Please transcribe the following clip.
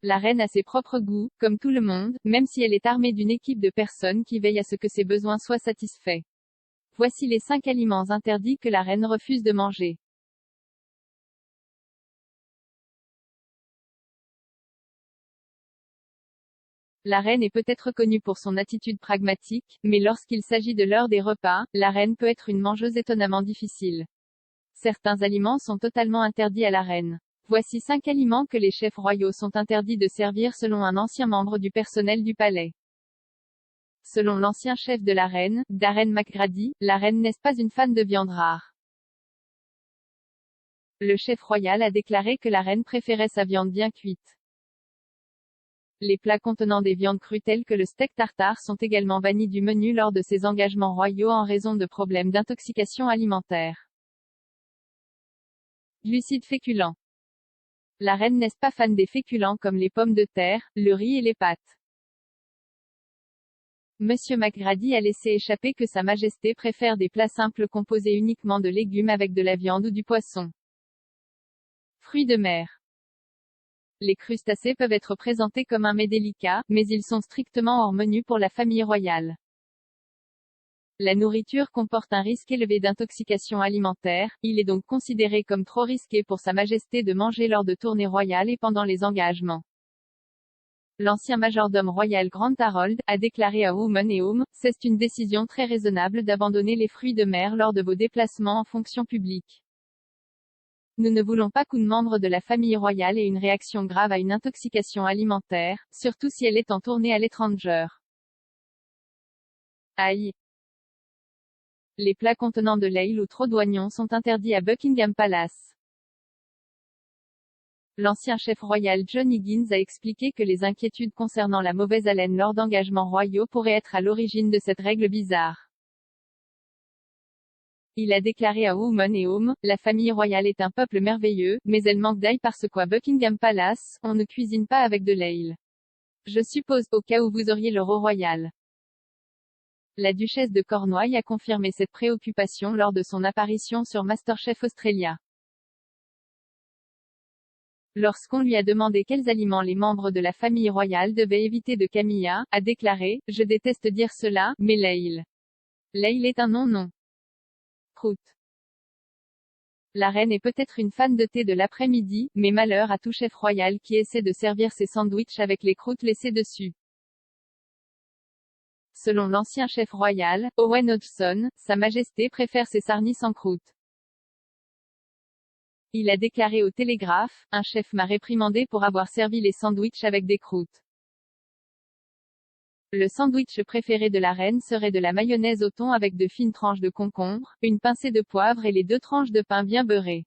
La reine a ses propres goûts, comme tout le monde, même si elle est armée d'une équipe de personnes qui veillent à ce que ses besoins soient satisfaits. Voici les 5 aliments interdits que la reine refuse de manger. La reine est peut-être connue pour son attitude pragmatique, mais lorsqu'il s'agit de l'heure des repas, la reine peut être une mangeuse étonnamment difficile. Certains aliments sont totalement interdits à la reine. Voici 5 aliments que les chefs royaux sont interdits de servir selon un ancien membre du personnel du palais. Selon l'ancien chef de la reine, Darren McGrady, la reine n'est pas une fan de viande rare. Le chef royal a déclaré que la reine préférait sa viande bien cuite. Les plats contenant des viandes crues telles que le steak tartare sont également bannis du menu lors de ses engagements royaux en raison de problèmes d'intoxication alimentaire. Glucides féculents. La reine n'est pas fan des féculents comme les pommes de terre, le riz et les pâtes. Monsieur McGrady a laissé échapper que Sa Majesté préfère des plats simples composés uniquement de légumes avec de la viande ou du poisson. Fruits de mer. Les crustacés peuvent être présentés comme un mets délicat, mais ils sont strictement hors menu pour la famille royale. La nourriture comporte un risque élevé d'intoxication alimentaire, il est donc considéré comme trop risqué pour Sa Majesté de manger lors de tournées royales et pendant les engagements. L'ancien majordome royal Grant Harold a déclaré à Woman & Home, c'est une décision très raisonnable d'abandonner les fruits de mer lors de vos déplacements en fonction publique. Nous ne voulons pas qu'un membre de la famille royale ait une réaction grave à une intoxication alimentaire, surtout si elle est en tournée à l'étranger. Aïe. Les plats contenant de l'ail ou trop d'oignons sont interdits à Buckingham Palace. L'ancien chef royal John Higgins a expliqué que les inquiétudes concernant la mauvaise haleine lors d'engagements royaux pourraient être à l'origine de cette règle bizarre. Il a déclaré à Woman & Home, la famille royale est un peuple merveilleux, mais elle manque d'ail parce qu'à Buckingham Palace, on ne cuisine pas avec de l'ail. Je suppose, au cas où vous auriez l'euro royal. La duchesse de Cornouailles a confirmé cette préoccupation lors de son apparition sur MasterChef Australia. Lorsqu'on lui a demandé quels aliments les membres de la famille royale devaient éviter de Camilla, a déclaré, je déteste dire cela, mais l'ail. L'ail est un non-non. Croûte. La reine est peut-être une fan de thé de l'après-midi, mais malheur à tout chef royal qui essaie de servir ses sandwichs avec les croûtes laissées dessus. Selon l'ancien chef royal, Owen Hodgson, Sa Majesté préfère ses sarnies sans croûte. Il a déclaré au Télégraphe, un chef m'a réprimandé pour avoir servi les sandwichs avec des croûtes. Le sandwich préféré de la reine serait de la mayonnaise au thon avec de fines tranches de concombre, une pincée de poivre et les 2 tranches de pain bien beurré.